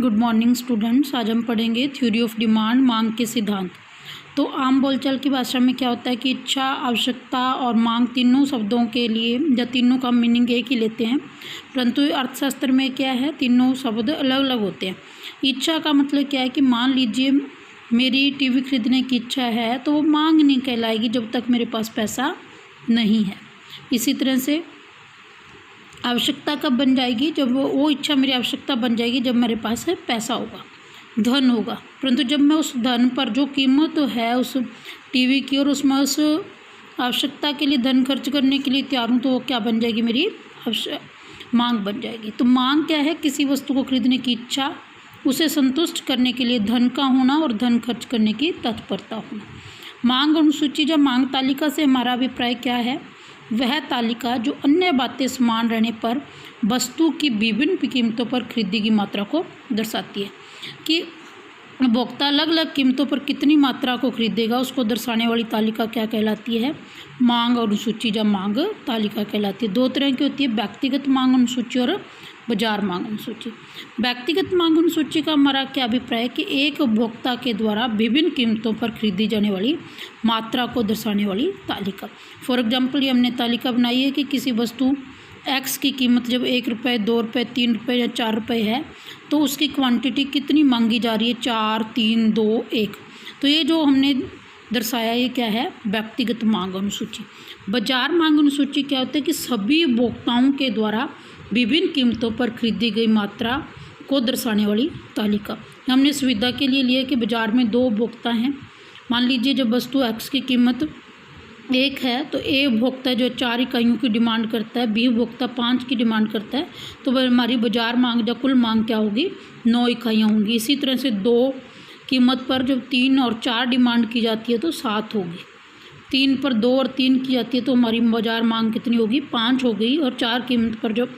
Good morning students. आज हम पढ़ेंगे थ्योरी ऑफ डिमांड, मांग के सिद्धांत। तो आम बोलचाल की भाषा में क्या होता है कि इच्छा, आवश्यकता और मांग तीनों शब्दों के लिए या तीनों का मीनिंग एक ही लेते हैं, परंतु अर्थशास्त्र में क्या है, तीनों शब्द अलग अलग होते हैं। इच्छा का मतलब क्या है कि मान लीजिए मेरी टीवी खरीदने की इच्छा है, तो वो मांग नहीं कहलाएगी जब तक मेरे पास पैसा नहीं है। इसी तरह से आवश्यकता कब बन जाएगी, जब वो इच्छा मेरी आवश्यकता बन जाएगी जब मेरे पास है पैसा होगा, धन होगा। परंतु जब मैं उस धन पर जो कीमत है उस टीवी की और उसमें उस आवश्यकता के लिए धन खर्च करने के लिए तैयार हूँ, तो वो क्या बन जाएगी, मेरी मांग बन जाएगी। तो मांग क्या है, किसी वस्तु को खरीदने की इच्छा, उसे संतुष्ट करने के लिए धन का होना और धन खर्च करने की तत्परता होना। मांग अनुसूची या मांग तालिका से हमारा अभिप्राय क्या है, वह तालिका जो अन्य बातें समान रहने पर वस्तु की विभिन्न कीमतों पर खरीदी की मात्रा को दर्शाती है। कि उपभोक्ता अलग अलग कीमतों पर कितनी मात्रा को खरीदेगा, उसको दर्शाने वाली तालिका क्या कहलाती है, मांग अनुसूची या मांग तालिका कहलाती है। दो तरह की होती है, व्यक्तिगत मांग अनुसूची और बाजार मांग अनुसूची। व्यक्तिगत मांग अनुसूची का हमारा क्या अभिप्राय है कि एक उपभोक्ता के द्वारा विभिन्न कीमतों पर खरीदी जाने वाली मात्रा को दर्शाने वाली तालिका। फॉर एग्जाम्पल, ये हमने तालिका बनाई है कि किसी वस्तु एक्स की कीमत जब 1 रुपये, 2 रुपये, 3 रुपये या 4 रुपये है, तो उसकी क्वांटिटी कितनी मांगी जा रही है, 4, 3, 2, 1। तो ये जो हमने दर्शाया, ये क्या है, व्यक्तिगत मांग अनुसूची। बाजार मांग अनुसूची क्या होता है कि सभी उपभोक्ताओं के द्वारा विभिन्न कीमतों पर खरीदी गई मात्रा को दर्शाने वाली तालिका। हमने सुविधा के लिए लिया कि बाजार में दो उपभोक्ता हैं। मान लीजिए जब वस्तु एक्स की कीमत 1 है, तो ए उपभोक्ता जो 4 इकाइयों की डिमांड करता है, बी उपभोक्ता 5 की डिमांड करता है, तो हमारी बाजार मांग या कुल मांग क्या होगी, 9 इकाइयाँ होंगी। इसी तरह से 2 कीमत पर जब 3 और 4 डिमांड की जाती है तो 7 होगी। 3 पर 2 और 3 की जाती है तो हमारी बाजार मांग कितनी होगी, 5 हो गई। और 4 कीमत पर जब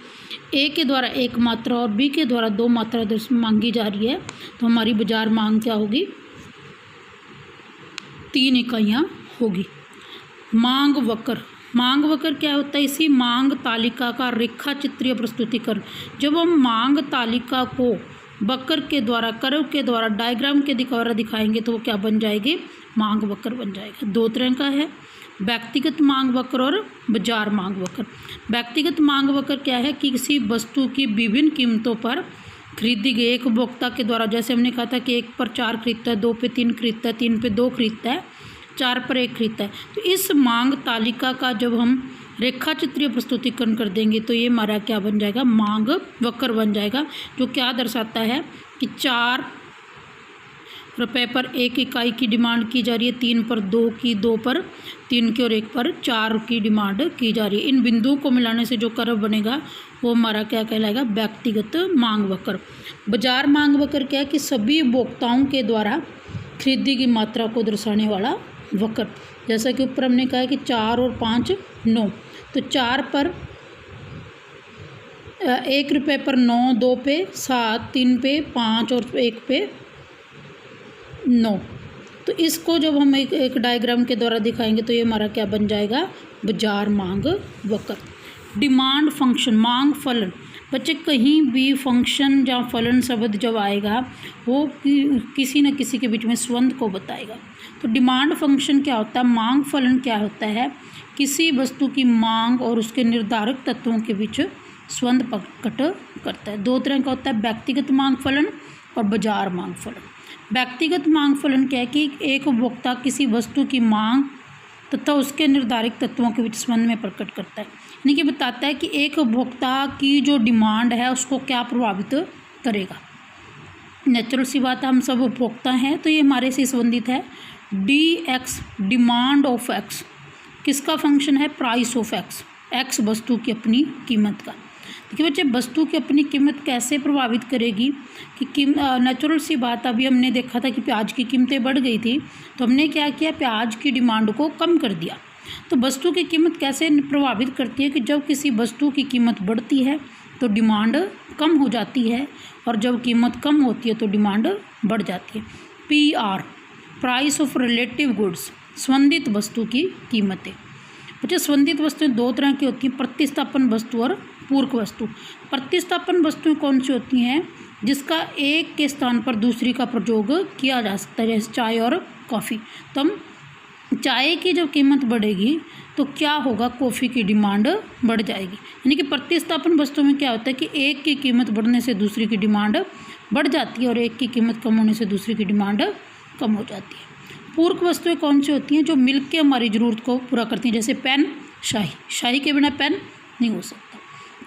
ए के द्वारा 1 मात्रा और बी के द्वारा 2 मात्रा मांगी जा रही है, तो हमारी बाजार मांग क्या होगी, 3 इकाइयाँ होगी। मांग वक्र। मांग वक्र क्या होता है, इसी मांग तालिका का रेखा चित्रीय प्रस्तुतिकरण। जब हम मांग तालिका को वक्र के द्वारा, कर्व के द्वारा, डायग्राम के द्वारा दिखाएंगे तो वो क्या बन जाएगी, मांग वक्र बन जाएगा। 2 तरह का है, व्यक्तिगत मांग वक्र और बाजार मांग वक्र। व्यक्तिगत मांग वक्र क्या है कि किसी वस्तु की विभिन्न कीमतों पर खरीदी गई एक उपभोक्ता के द्वारा, जैसे हमने कहा था कि 1 पर 4 खरीदता है, 2 पे 3 खरीदता है, 3 पे 2 खरीदता है, 4 पर 1 खरीदता है। तो इस मांग तालिका का जब हम रेखा चित्रीय प्रस्तुतिकरण कर देंगे तो ये हमारा क्या बन जाएगा, मांग वक्र बन जाएगा, जो क्या दर्शाता है कि 4 रुपये पर 1 इकाई की डिमांड की जा रही है, 3 पर 2 की, 2 पर 3 की और 1 पर 4 की डिमांड की जा रही है। इन बिंदुओं को मिलाने से जो कर्व बनेगा वो हमारा क्या कहलाएगा, व्यक्तिगत मांग वक्र। बाजार मांग वक्र क्या है कि सभी उपभोक्ताओं के द्वारा खरीदी की मात्रा को दर्शाने वाला वक्र। जैसा कि ऊपर हमने कहा कि 4 और 5 9, तो 4 पर 1 रुपये पर 9, 2 पे 7, 3 पे 5 और 1 पे 9। तो इसको जब हम एक डायग्राम के द्वारा दिखाएंगे तो ये हमारा क्या बन जाएगा, बाजार मांग वक्र। डिमांड फंक्शन, मांग फलन। बच्चे कहीं भी फंक्शन या फलन शब्द जब आएगा वो किसी न किसी के बीच में संबंध को बताएगा। तो डिमांड फंक्शन क्या होता है, मांग फलन क्या होता है, किसी वस्तु की मांग और उसके निर्धारक तत्वों के बीच संबंध प्रकट करता है। 2 तरह का होता है, व्यक्तिगत मांग फलन और बाजार मांग फलन। व्यक्तिगत मांग फलन क्या है कि एक उपभोक्ता किसी वस्तु की मांग तथा उसके निर्धारित तत्वों के बीच संबंध में प्रकट करता है, यानी कि बताता है कि एक उपभोक्ता की जो डिमांड है उसको क्या प्रभावित करेगा। नेचुरल सी बात है, हम सब उपभोक्ता हैं, तो ये हमारे से संबंधित है। DX, डिमांड ऑफ एक्स, किसका फंक्शन है, प्राइस ऑफ एक्स, एक्स वस्तु की अपनी कीमत का। देखिए बच्चे, वस्तु की अपनी कीमत कैसे प्रभावित करेगी कि नेचुरल सी बात, अभी हमने देखा था कि प्याज की कीमतें बढ़ गई थी, तो हमने क्या किया, प्याज की डिमांड को कम कर दिया। तो वस्तु की कीमत कैसे प्रभावित करती है कि जब किसी वस्तु की कीमत बढ़ती है तो डिमांड कम हो जाती है, और जब कीमत कम होती है तो डिमांड बढ़ जाती है। PR, price of relative goods, संबंधित वस्तु की कीमतें। बच्चे, संबंधित वस्तुएं 2 तरह की होती हैं, प्रतिस्थापन वस्तु और पूरक वस्तु। प्रतिस्थापन वस्तुएं कौन सी होती हैं, जिसका एक के स्थान पर दूसरी का प्रयोग किया जा सकता है, जैसे चाय और कॉफ़ी। तो हम चाय की जब कीमत बढ़ेगी तो क्या होगा, कॉफ़ी की डिमांड बढ़ जाएगी। यानी कि प्रतिस्थापन वस्तु में क्या होता है कि एक की कीमत बढ़ने से दूसरी की डिमांड बढ़ जाती है और एक की कीमत कम होने से दूसरी की डिमांड कम हो जाती है। पूरक वस्तुएं कौन सी होती हैं, जो मिलकर हमारी ज़रूरत को पूरा करती हैं, जैसे पेन, शाही, शाही के बिना पेन नहीं हो सकता,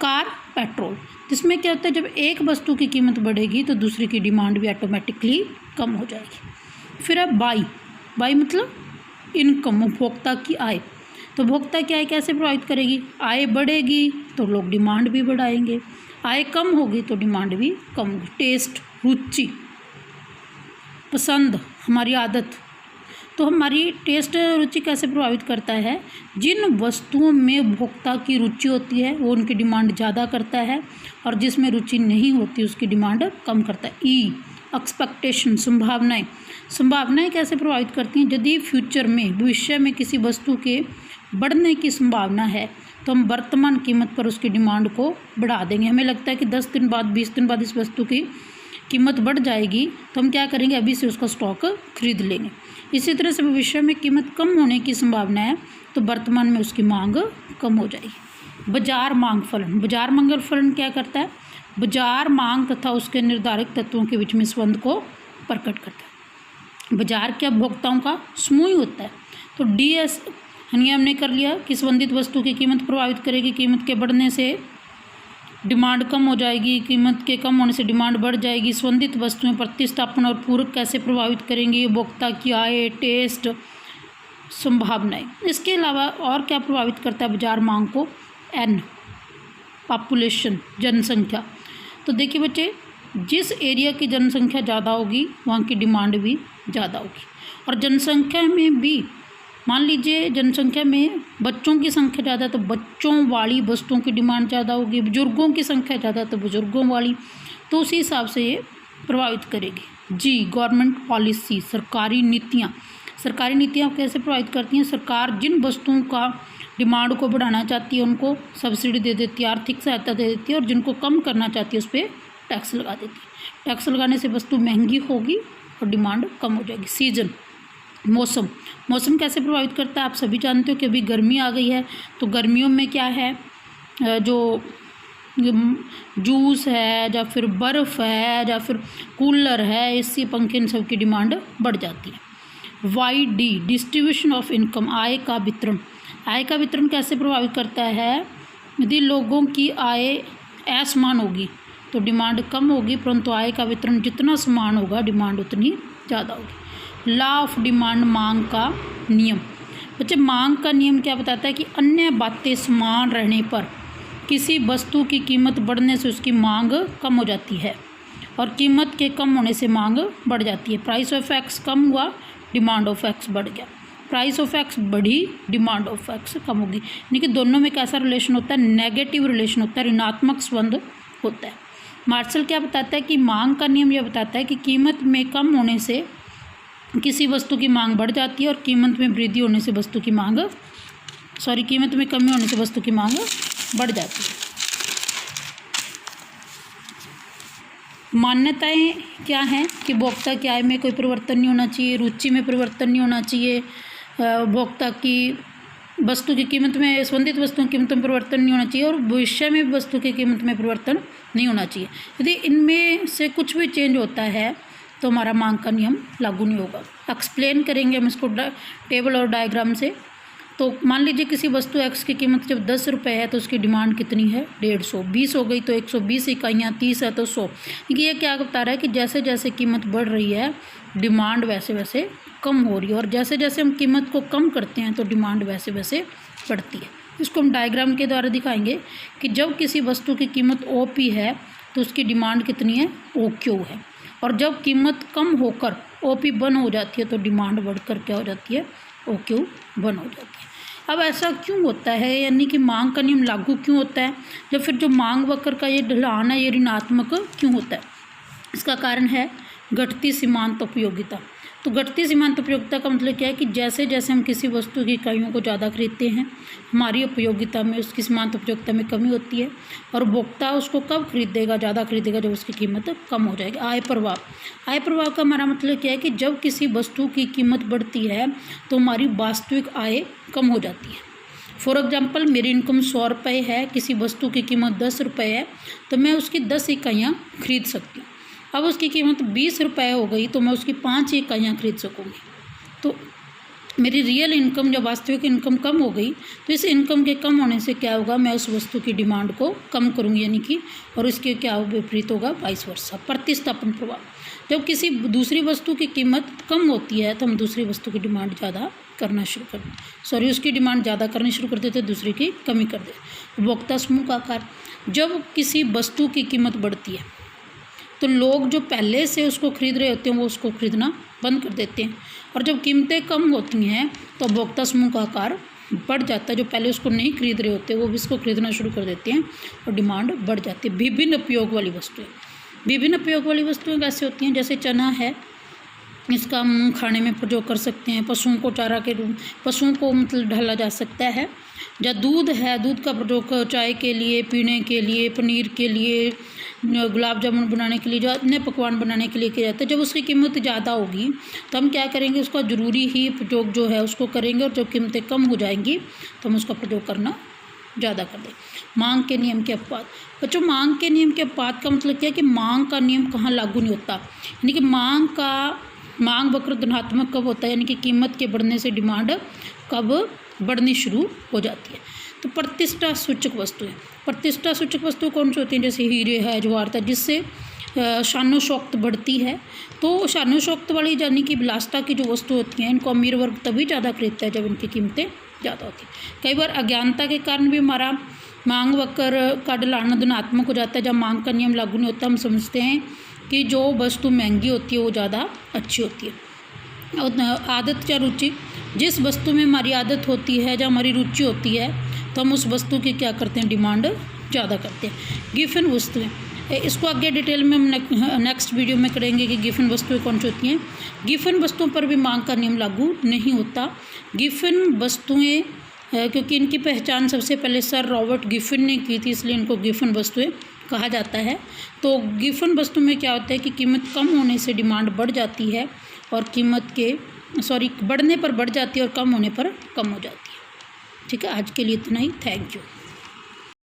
कार, पेट्रोल। जिसमें क्या होता है, जब एक वस्तु की कीमत बढ़ेगी तो दूसरी की डिमांड भी ऑटोमेटिकली कम हो जाएगी। फिर अब बाई मतलब इनकम, उपभोक्ता की आय। तो उपभोक्ता की आय कैसे प्रभावित करेगी, आय बढ़ेगी तो लोग डिमांड भी बढ़ाएंगे, आय कम होगी तो डिमांड भी कम होगी। टेस्ट, रुचि, पसंद, हमारी आदत। तो हमारी टेस्ट रुचि कैसे प्रभावित करता है, जिन वस्तुओं में उपभोक्ता की रुचि होती है वो उनकी डिमांड ज़्यादा करता है और जिसमें रुचि नहीं होती उसकी डिमांड कम करता है। एक्सपेक्टेशन, संभावनाएं कैसे प्रभावित करती हैं, यदि फ्यूचर में, भविष्य में किसी वस्तु के बढ़ने की संभावना है तो हम वर्तमान कीमत पर उसकी डिमांड को बढ़ा देंगे। हमें लगता है कि 10 दिन बाद, 20 दिन बाद इस वस्तु की कीमत बढ़ जाएगी तो हम क्या करेंगे, अभी से उसका स्टॉक खरीद लेंगे। इसी तरह से भविष्य में कीमत कम होने की संभावना है तो वर्तमान में उसकी मांग कम हो जाएगी। बाजार मांग फलन, बाजार मांग फलन क्या करता है, बाजार मांग तथा उसके निर्धारित तत्वों के बीच में संबंध को प्रकट करता है। बाजार के उपभोक्ताओं का समूह ही होता है। तो DS यानी हमने कर लिया कि संबंधित वस्तु की कीमत प्रभावित करेगी, कीमत के बढ़ने से डिमांड कम हो जाएगी, कीमत के कम होने से डिमांड बढ़ जाएगी। संबंधित वस्तुएं प्रतिस्थापन और पूरक कैसे प्रभावित करेंगी, उपभोक्ता की आय, टेस्ट, संभावनाएं। इसके अलावा और क्या प्रभावित करता है बाजार मांग को, N, पॉपुलेशन, जनसंख्या। तो देखिए बच्चे, जिस एरिया की जनसंख्या ज़्यादा होगी वहाँ की डिमांड भी ज़्यादा होगी। और जनसंख्या में भी मान लीजिए जनसंख्या में बच्चों की संख्या ज़्यादा तो बच्चों वाली वस्तुओं की डिमांड ज़्यादा होगी, बुजुर्गों की संख्या ज़्यादा तो बुजुर्गों वाली, तो उसी हिसाब से ये प्रभावित करेगी। गवर्नमेंट पॉलिसी, सरकारी नीतियाँ। सरकारी नीतियाँ कैसे प्रभावित करती हैं, सरकार जिन वस्तुओं का डिमांड को बढ़ाना चाहती है उनको सब्सिडी दे देती है, आर्थिक सहायता दे देती है, और जिनको कम करना चाहती है उस पर टैक्स लगा देती है। टैक्स लगाने से वस्तु महंगी होगी और डिमांड कम हो जाएगी। सीजन, मौसम कैसे प्रभावित करता है, आप सभी जानते हो कि अभी गर्मी आ गई है तो गर्मियों में क्या है, जो जूस है या फिर बर्फ़ है या फिर कूलर है, एसी, पंखे, इन सब की डिमांड बढ़ जाती है। YD, डिस्ट्रीब्यूशन ऑफ इनकम, आय का वितरण। आय का वितरण कैसे प्रभावित करता है, यदि लोगों की आय असमान होगी तो डिमांड कम होगी, परंतु आय का वितरण जितना समान होगा डिमांड उतनी ज़्यादा होगी। लॉ ऑफ डिमांड, मांग का नियम। बच्चे, मांग का नियम क्या बताता है कि अन्य बातें समान रहने पर किसी वस्तु की कीमत बढ़ने से उसकी मांग कम हो जाती है और कीमत के कम होने से मांग बढ़ जाती है। प्राइस ऑफ एक्स कम हुआ, डिमांड ऑफ एक्स बढ़ गया। प्राइस ऑफ एक्स बढ़ी, डिमांड ऑफ एक्स कम होगी। यानी कि दोनों में कैसा रिलेशन होता है, नेगेटिव रिलेशन होता है, ऋणात्मक संबंध होता है। मार्शल क्या बताता है कि मांग का नियम यह बताता है कि कीमत में कम होने से किसी वस्तु की मांग बढ़ जाती है और कीमत में वृद्धि होने से कीमत में कमी होने से वस्तु की मांग बढ़ जाती है। मान्यताएं क्या हैं कि उपभोक्ता की आय में कोई परिवर्तन नहीं होना चाहिए, रुचि में परिवर्तन नहीं होना चाहिए, उपभोक्ता की वस्तु की कीमत में, संबंधित वस्तुओं की कीमत में परिवर्तन नहीं होना चाहिए और भविष्य में वस्तु की कीमत में परिवर्तन नहीं होना चाहिए। यदि इनमें से कुछ भी चेंज होता है तो हमारा मांग का नियम लागू नहीं होगा। एक्सप्लेन करेंगे हम इसको टेबल और डायग्राम से। तो मान लीजिए किसी वस्तु एक्स की कीमत जब 10 रुपये है तो उसकी डिमांड कितनी है, 150। 20 हो गई तो 120 इकाइयाँ, 30 है तो 100। ये क्या बता रहा है कि जैसे जैसे कीमत बढ़ रही है डिमांड वैसे वैसे कम हो रही है और जैसे जैसे हम कीमत को कम करते हैं तो डिमांड वैसे वैसे बढ़ती है। इसको हम डायग्राम के द्वारा दिखाएंगे कि जब किसी वस्तु की कीमत OP है तो उसकी डिमांड कितनी है, OQ है, और जब कीमत कम होकर OP बन हो जाती है तो डिमांड बढ़कर क्या हो जाती है, OQ बन हो जाती है। अब ऐसा क्यों होता है, यानी कि मांग का नियम लागू क्यों होता है, जब फिर जो मांग वक्र का ये ढलान है ये ऋणात्मक क्यों होता है। इसका कारण है घटती सीमांत उपयोगिता। तो घटती सीमांत उपयोगिता का मतलब क्या है कि जैसे जैसे हम किसी वस्तु की इकाइयों को ज़्यादा खरीदते हैं, हमारी उपयोगिता में, उसकी सीमांत उपयोगिता में कमी होती है। और उपभोक्ता उसको कब खरीदेगा, ज़्यादा खरीदेगा, जब उसकी कीमत कम हो जाएगी। आय प्रभाव का हमारा मतलब क्या है कि जब किसी वस्तु की कीमत बढ़ती है तो हमारी वास्तविक आय कम हो जाती है। फॉर एग्जाम्पल, मेरी इनकम 100 रुपये है, किसी वस्तु की कीमत 10 रुपये है, तो मैं उसकी 10 इकाइयाँ खरीद सकती हूँ। अब उसकी कीमत 20 रुपये हो गई तो मैं उसकी 5 इकाइयाँ खरीद सकूँगी। तो मेरी रियल इनकम, जब वास्तविक इनकम कम हो गई, तो इस इनकम के कम होने से क्या होगा, मैं उस वस्तु की डिमांड को कम करूँगी, यानी कि, और इसके क्या विपरीत होगा, वाइस वर्सा। प्रतिस्थापन प्रभाव, जब किसी दूसरी वस्तु की कीमत कम होती है तो हम दूसरी वस्तु की डिमांड ज़्यादा करना शुरू कर देते, उसकी डिमांड ज़्यादा करनी शुरू कर देते, दूसरी की कमी कर देते। उपभोक्ता समूह का आकार, जब किसी वस्तु की कीमत बढ़ती है तो लोग जो पहले से उसको खरीद रहे होते हैं वो उसको खरीदना बंद कर देते हैं, और जब कीमतें कम होती हैं तो उपभोक्ता समूह का आकार बढ़ जाता है। जो पहले उसको नहीं खरीद रहे होते वो भी इसको खरीदना शुरू कर देते हैं और डिमांड बढ़ जाती है। विभिन्न उपयोग वाली वस्तुएं कैसे होती हैं, जैसे चना है, इसका हम खाने में प्रयोग कर सकते हैं, पशुओं को चारा के रूप, पशुओं को मतलब ढाला जा सकता है। या दूध है, दूध का प्रयोग चाय के लिए, पीने के लिए, पनीर के लिए, गुलाब जामुन बनाने के लिए, जो अन्य पकवान बनाने के लिए किया जाता है। जब उसकी कीमत ज़्यादा होगी तो हम क्या करेंगे, उसका ज़रूरी ही प्रयोग जो है उसको करेंगे, और जब कीमतें कम हो जाएंगी तो हम उसका प्रयोग करना ज़्यादा कर दें। मांग के नियम के अपवाद, बच्चों मांग के नियम के अपवाद का मतलब क्या है कि मांग का नियम कहाँ लागू नहीं होता, यानी कि मांग वक्र धनात्मक कब होता है, यानी कि कीमत के बढ़ने से डिमांड कब बढ़नी शुरू हो जाती है। तो प्रतिष्ठा सूचक वस्तुएं कौन सी होती हैं, जैसे हीरे है, जवाहरात है, जिससे शानो शौकत बढ़ती है। तो शानो शौकत वाली यानी कि विलासिता की जो वस्तु होती हैं, इनको अमीर वर्ग तभी ज़्यादा खरीदता है जब इनकी कीमतें ज़्यादा होती हैं। कई बार अज्ञानता के कारण भी हमारा मांग वक्र का ढलान धनात्मक हो जाता है। जब मांग का नियम लागू नहीं होता, हम समझते हैं कि जो वस्तु महंगी होती है वो ज़्यादा अच्छी होती है। आदत या रुचि, जिस वस्तु में हमारी आदत होती है, जब हमारी रुचि होती है, तो हम उस वस्तु की क्या करते हैं, डिमांड ज़्यादा करते हैं। गिफन वस्तुएं, इसको आगे डिटेल में हम नेक्स्ट वीडियो में करेंगे कि गिफन वस्तुएं कौन सी होती हैं। गिफन वस्तुओं पर भी मांग का नियम लागू नहीं होता। गिफन वस्तुएं, क्योंकि इनकी पहचान सबसे पहले सर रॉबर्ट गिफन ने की थी, इसलिए इनको गिफन वस्तुएं कहा जाता है। तो गिफन वस्तु में क्या होता है कि कीमत कम होने से डिमांड बढ़ जाती है, और बढ़ने पर बढ़ जाती है और कम होने पर कम हो जाती है। ठीक है, आज के लिए इतना ही। Thank you.